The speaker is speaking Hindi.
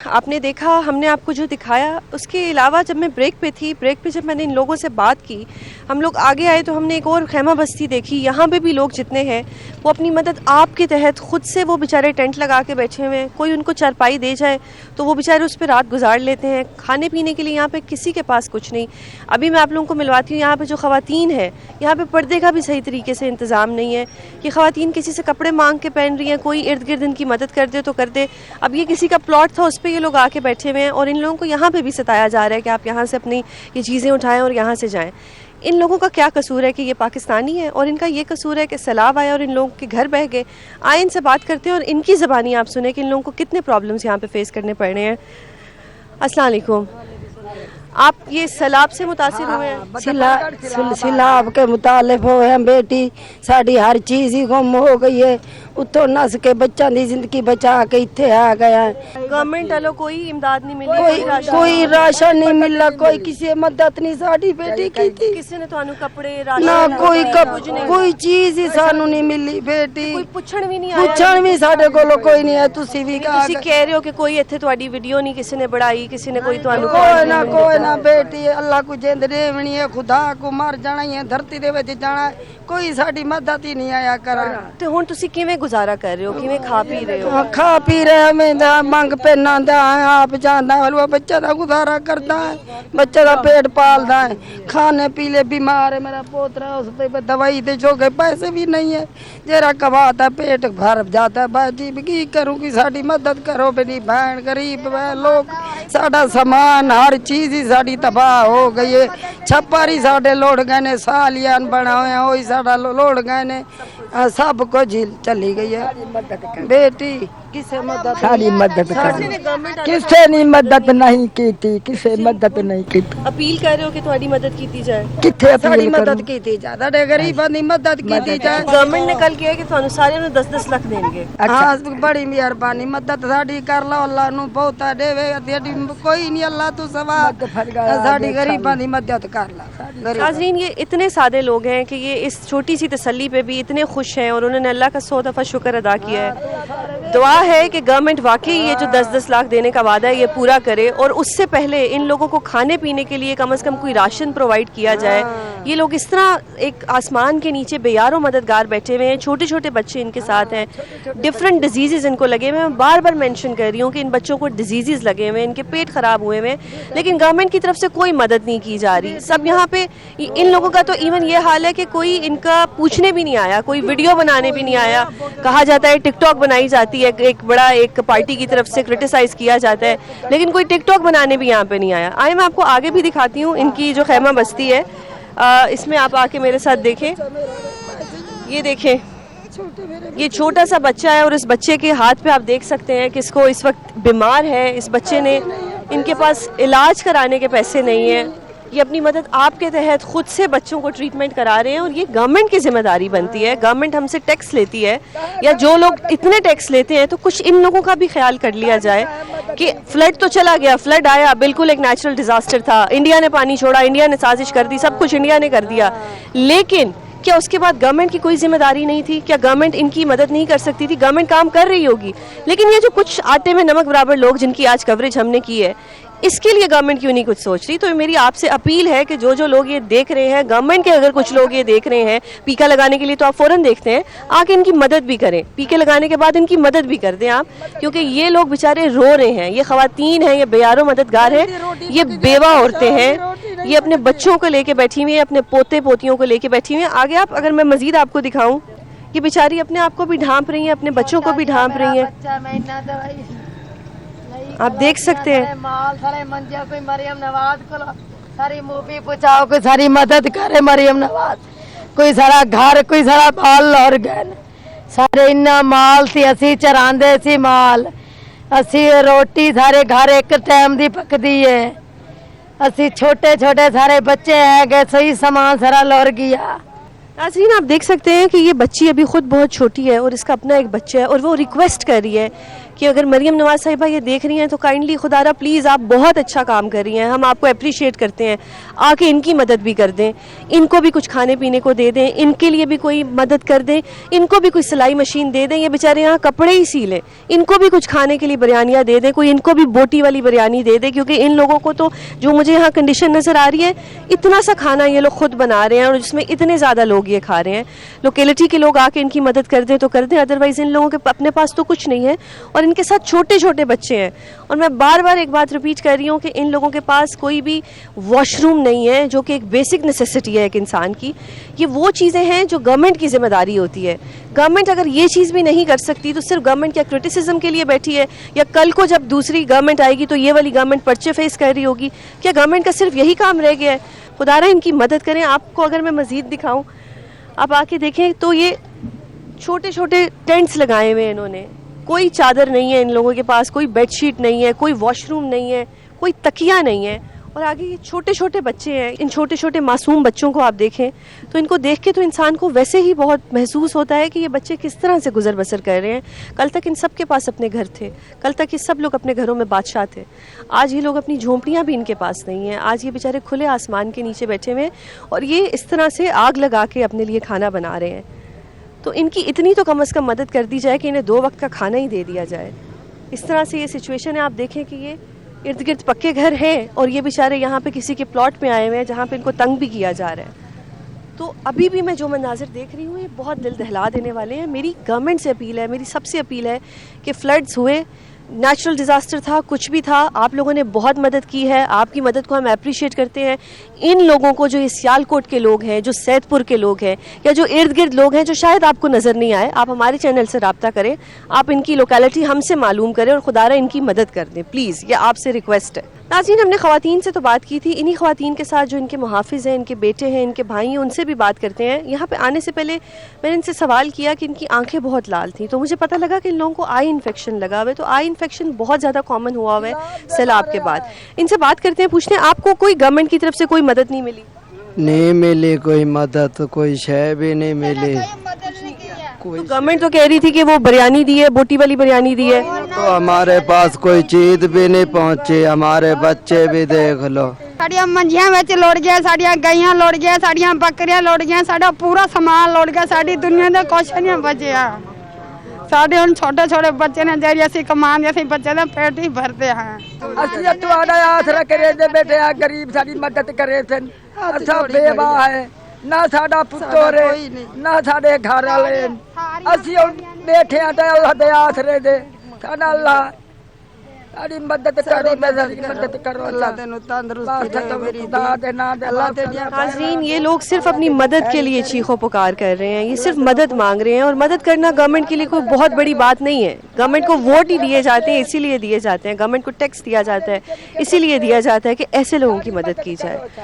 आपने देखा, हमने आपको जो दिखाया, उसके अलावा जब मैं ब्रेक पे जब मैंने इन लोगों से बात की, हम लोग आगे आए तो हमने एक और खैमा बस्ती देखी। यहाँ पे भी लोग जितने हैं वो अपनी मदद आपके तहत खुद से, वो बेचारे टेंट लगा के बैठे हुए हैं। कोई उनको चारपाई दे जाए तो वो बेचारे उस पर रात गुजार लेते हैं। खाने पीने के लिए यहाँ पे किसी के पास कुछ नहीं। अभी मैं आप लोगों को मिलवाती हूँ, यहाँ पे जो ख़वातीन है, यहाँ पे पर्दे का भी सही तरीके से इंतज़ाम नहीं है। ये ख़वातीन किसी से कपड़े मांग के पहन रही हैं, कोई इर्द गिर्द इनकी मदद कर दे तो कर दे। अब ये किसी का प्लॉट था, उस पर ये लोग आके बैठे हुए हैं और इन लोगों को यहाँ पे भी सताया जा रहा है कि आप यहाँ से अपनी ये चीज़ें उठाएं और यहाँ से जाएं। इन लोगों का क्या कसूर है कि ये पाकिस्तानी है, और इनका ये कसूर है कि सैलाब आया और इन लोगों के घर बह गए। आए इनसे बात करते हैं और इनकी ज़बानी आप सुने कि इन लोगों को कितने प्रॉब्लम्स यहाँ पे फेस करने पड़ रहे हैं। अस्सलाम वालेकुम। आप ये सैलाब से मुतासिर हुए हैं? सैलाब के मुतालिब हो हैं बेटी, साड़ी हर चीज़ ही गुम हो गई है। उतो नस के बच्चों की जिंदगी बचा के इत्थे आ गया है। गवर्नमेंट वालों कोई इमदाद नहीं मिली, कोई राशन नहीं मिला, कोई किसी मदद नहीं साड़ी बेटी की थी। किसी ने तो कपड़े ना कोई चीज ही सानू नहीं मिली बेटी। कोई पुछण भी नहीं आया, पुछण भी साडे कोल कोई नहीं है। तुसी भी कह रहे हो कि कोई इत्थे तुहाडी वीडियो नहीं किसी ने बनाई, किसी ने कोई कोई ना बेटी, अल्लाह को जिंद देवनी है, खुदा को मर जाना ही है, धरती दे विच जाना है, कोई साडी मदद ही नहीं आया करा। ते हुण तुसी किवें गुजारा कर रहे हो, किवें खा पी रहे हो? खा पी रहे मैं मंग पेना दा आप जांदा हलवा बच्चा दा गुजारा करदा है, बच्चे दा पेट पालदा है, खाने पीले बीमार है मेरा पोतरा, उस पे दवाई दे जो के पैसे भी नहीं है, जरा कमाता पेट भर जाता है। बाजी की करूँ कि साडी मदद करो, मेरी बहन गरीब है, लोग साडा सामान हर चीज ही साडी तबाह हो गई है। छप्पर ही साडे लोड़ गए ने, सालियान बनाए हो साडा लोड़ गए ने, सब कुछ चली गई है बेटी। किसे मदद सारी मदद किसे नहीं मदद नहीं की थी, किसे मदद नहीं की थी। अपील कर रहे हो कि तुम्हारी मदद की जाए? किथे सारी मदद की थी जाए, गरीबां दी मदद की जाए। गवर्नमेंट ने कल किया कि ਤੁਹਾਨੂੰ ਸਾਰਿਆਂ ਨੂੰ 10-10 ਲੱਖ ਦੇਣਗੇ। हाँ बड़ी मेहरबानी, मदद साडी कर लो, अल्लाह नु बहुता देवे, कोई नहीं अल्लाह तू सवा साडी गरीबां दी मदद कर ला। नाज़रीन, ये इतने सादे लोग हैं कि ये इस छोटी सी तसल्ली पे भी इतने खुश हैं और उन्होंने अल्लाह का 100 दफ़ा शुक्र अदा किया है। दुआ है कि गवर्नमेंट वाकई ये जो 10-10 लाख देने का वादा है ये पूरा करे, और उससे पहले इन लोगों को खाने पीने के लिए कम से कम कोई राशन प्रोवाइड किया जाए। ये लोग इस तरह एक आसमान के नीचे बेयारों मददगार बैठे हुए हैं, छोटे छोटे बच्चे इनके साथ हैं, डिफरेंट डिजीज़ इनको लगे हुए हैं। मैं बार बार मेंशन कर रही हूँ कि इन बच्चों को डिजीज़ लगे हुए हैं, इनके पेट ख़राब हुए हुए हैं, लेकिन गवर्नमेंट की तरफ से कोई मदद नहीं की जा रही। सब यहाँ पे इन लोगों का तो इवन ये हाल है कि कोई इनका पूछने भी नहीं आया, कोई वीडियो बनाने भी नहीं आया। कहा जाता है टिकटॉक बनाई जाती है, एक बड़ा एक पार्टी की तरफ से क्रिटिसाइज किया जाता है, लेकिन कोई टिकटॉक बनाने भी यहाँ पे नहीं आया। आए मैं आपको आगे भी दिखाती हूँ इनकी जो खैमा बस्ती है, इसमें आप आके मेरे साथ देखें। ये देखें, ये छोटा सा बच्चा है और इस बच्चे के हाथ पे आप देख सकते हैं कि इसको इस वक्त बीमार है। इस बच्चे ने, इनके पास इलाज कराने के पैसे नहीं है। ये अपनी मदद आपके तहत खुद से बच्चों को ट्रीटमेंट करा रहे हैं और ये गवर्नमेंट की जिम्मेदारी बनती है। गवर्नमेंट हमसे टैक्स लेती है, या जो लोग इतने टैक्स लेते हैं तो कुछ इन लोगों का भी ख्याल कर लिया जाए कि फ्लड तो चला गया, फ्लड आया, बिल्कुल एक नेचुरल डिजास्टर था, इंडिया ने पानी छोड़ा, इंडिया ने साजिश कर दी, सब कुछ इंडिया ने कर दिया, लेकिन क्या उसके बाद गवर्नमेंट की कोई जिम्मेदारी नहीं थी? क्या गवर्नमेंट इनकी मदद नहीं कर सकती थी? गवर्नमेंट काम कर रही होगी, लेकिन ये जो कुछ आटे में नमक बराबर लोग जिनकी आज कवरेज हमने की है, इसके लिए गवर्नमेंट क्यों नहीं कुछ सोच रही? तो मेरी आपसे अपील है कि जो लोग ये देख रहे हैं, गवर्नमेंट के अगर कुछ लोग ये देख रहे हैं, पीका लगाने के लिए तो आप फौरन देखते हैं, आके इनकी मदद भी करें। पीके लगाने के बाद इनकी मदद भी कर दें आप, क्योंकि ये लोग बेचारे रो रहे हैं। ये खवातीन हैं, ये बेयारों मददगार हैं, ये बेवा औरतें हैं, ये अपने बच्चों को लेके बैठी हुई हैं, अपने पोते पोतियों को लेके बैठी हुई हैं। आगे आप, अगर मैं मजीद आपको दिखाऊं, ये बेचारी अपने आप को भी ढांप रही हैं, अपने बच्चों को भी ढांप रही हैं। आप देख सकते हैं कोई मरियम नवाज को सारी मूवी पूछाओ, कोई सारी मदद करे मरियम नवाज, कोई सारा घर, कोई सारा बाल और गए सारे इन्ना माल सी, असी चरांदे सी माल, असी रोटी सारे घर एक टाइम दी पकदी है, असी छोटे छोटे सारे बच्चे है गए, सही सामान सारा लौर गया। नाज़रीन, आप देख सकते हैं कि ये बच्ची अभी खुद बहुत छोटी है और इसका अपना एक बच्चा है और वो रिक्वेस्ट कर रही है कि अगर मरियम नवाज साहिबा ये देख रही हैं तो काइंडली खुदारा प्लीज़ आप बहुत अच्छा काम कर रही हैं, हम आपको अप्रिशिएट करते हैं, आके इनकी मदद भी कर दें, इनको भी कुछ खाने पीने को दे दें, इनके लिए भी कोई मदद कर दें, इनको भी कोई सिलाई मशीन दे दें, ये बेचारे यहाँ कपड़े ही सी लें, इनको भी कुछ खाने के लिए बिरयानियाँ दे दें, कोई इनको भी बोटी वाली बिरयानी दे दें, क्योंकि इन लोगों को तो जो मुझे यहाँ कंडीशन नज़र आ रही है, इतना सा खाना ये लोग खुद बना रहे हैं और जिसमें इतने ज़्यादा लोग ये खा रहे हैं। लोकेलिटी के लोग आके इनकी मदद कर दें तो कर दें, अदरवाइज़ इन लोगों के अपने पास तो कुछ नहीं है और इनके साथ छोटे छोटे बच्चे हैं। और मैं बार बार एक बात रिपीट कर रही हूँ कि इन लोगों के पास कोई भी वॉशरूम नहीं है, जो कि एक बेसिक नेसेसिटी है एक इंसान की। ये वो चीज़ें हैं जो गवर्नमेंट की जिम्मेदारी होती है। गवर्नमेंट अगर ये चीज़ भी नहीं कर सकती तो सिर्फ गवर्नमेंट क्या क्रिटिसिज्म के लिए बैठी है, या कल को जब दूसरी गवर्नमेंट आएगी तो ये वाली गवर्नमेंट पर्चे फेस कर रही होगी? क्या गवर्नमेंट का सिर्फ यही काम रह गया है? खुदारा इनकी मदद करें। आपको अगर मैं मज़ीद दिखाऊं, आप आके देखें तो ये छोटे छोटे टेंट्स लगाए हुए हैं इन्होंने, कोई चादर नहीं है इन लोगों के पास, कोई बेडशीट नहीं है, कोई वॉशरूम नहीं है, कोई तकिया नहीं है, और आगे ये छोटे छोटे बच्चे हैं। इन छोटे छोटे मासूम बच्चों को आप देखें तो इनको देख के तो इंसान को वैसे ही बहुत महसूस होता है कि ये बच्चे किस तरह से गुजर बसर कर रहे हैं। कल तक इन सब के पास अपने घर थे, कल तक ये सब लोग अपने घरों में बादशाह थे, आज ये लोग अपनी झोंपड़ियाँ भी इनके पास नहीं हैं। आज ये बेचारे खुले आसमान के नीचे बैठे हुए हैं और ये इस तरह से आग लगा के अपने लिए खाना बना रहे हैं। तो इनकी इतनी तो कम से कम मदद कर दी जाए कि इन्हें 2 वक्त का खाना ही दे दिया जाए। इस तरह से ये सिचुएशन है। आप देखें कि ये इर्द गिर्द पक्के घर हैं और ये बेचारे यहाँ पे किसी के प्लॉट में आए हुए हैं जहाँ पे इनको तंग भी किया जा रहा है। तो अभी भी मैं जो मंजाजिर देख रही हूँ ये बहुत दिल दहला देने वाले हैं। मेरी गवर्नमेंट से अपील है, मेरी सबसे अपील है कि फ्लड्स हुए, नेचुरल डिज़ास्टर था, कुछ भी था, आप लोगों ने बहुत मदद की है, आपकी मदद को हम अप्रिशिएट करते हैं। इन लोगों को, जो ये सियालकोट के लोग हैं, जो सैदपुर के लोग हैं, या जो इर्द गिर्द लोग हैं जो शायद आपको नज़र नहीं आए, आप हमारे चैनल से रब्ता करें, आप इनकी लोकेलिटी हमसे मालूम करें और खुदारा इनकी मदद कर दें प्लीज़, ये आपसे रिक्वेस्ट है। नाज़रीन, हमने ख़वातीन से तो बात की थी, इन्हीं ख़वातीन के साथ जो इनके मुहाफ़िज़ हैं, इनके बेटे हैं, इनके भाई हैं, उनसे भी बात करते हैं। यहाँ पे आने से पहले मैंने इनसे सवाल किया कि इनकी आंखें बहुत लाल थी, तो मुझे पता लगा कि इन लोगों को आई इन्फेक्शन लगा हुआ है। तो आई इन्फेक्शन बहुत ज़्यादा कॉमन हुआ हुआ है सैलाब के बाद। इनसे बात करते हैं, पूछते हैं आपको कोई गवर्नमेंट की तरफ से कोई मदद नहीं मिली? नहीं मिली कोई मदद, कोई शय भी नहीं मिली। तो गवर्नमेंट तो कह रही थी कि वो बिरयानी दी है, बोटी वाली बिरयानी दी है। तो हमारे पास कोई चीज भी नहीं पहुंची, हमारे बच्चे भी देख लो। साड़ियाँ मंजियां ਵਿੱਚ लुट गया, साड़ियाँ गईयां लुट गया, साड़ियाँ बकरियां लुट गया, साड़ा पूरा सामान लुट गया, साड़ी दुनिया ਦਾ ਕੁਛ ਨਹੀਂ ਬਚਿਆ। ਸਾਡੇ ਹੁਣ ਛੋਟੇ ਛੋਟੇ ਬੱਚੇ ਨੇ ਜਿਹੜੀ ਅਸੀਂ ਕਮਾਉਂਦੇ ਅਸੀਂ ਬੱਚੇ ਦਾ ਪੇਟ ਹੀ ਭਰਦੇ ਹਾਂ। ਅਸੀਂ ਤੁਹਾਡਾ ਆਸਰਾ ਕਰੇ ਦੇ ਬੇਟੇ ਆ ਗਰੀਬ ਸਾਡੀ ਮਦਦ ਕਰੇ ਸਨ। ਅਸਾਂ ਬੇਵਾ ਹੈ, ਨਾ ਸਾਡਾ ਪੁੱਤਰ ਨਾ ਸਾਡੇ ਘਰ ਵਾਲੇ, ਅਸੀਂ ਹੁਣ ਬੈਠੇ ਆ ਤੇ ਅੱਲਾਹ ਦੇ ਆਸਰੇ ਦੇ। ਸਾਡਾ ਅੱਲਾਹ ਸਾਡੀ ਮਦਦ ਕਰੋ, मदद करो अल्लाह तेनू तंदुरुस्ती दे मेरी अल्लाह तेरी। नाज़रीन, ये लोग सिर्फ अपनी मदद के लिए चीखों पुकार कर रहे हैं, ये सिर्फ मदद मांग रहे हैं और मदद करना गवर्नमेंट के लिए कोई बहुत बड़ी बात नहीं है। गवर्नमेंट को वोट ही दिए जाते हैं इसीलिए दिए जाते हैं, गवर्नमेंट को टैक्स दिया जाता है इसीलिए दिया जाता है कि ऐसे लोगों की मदद की जाए।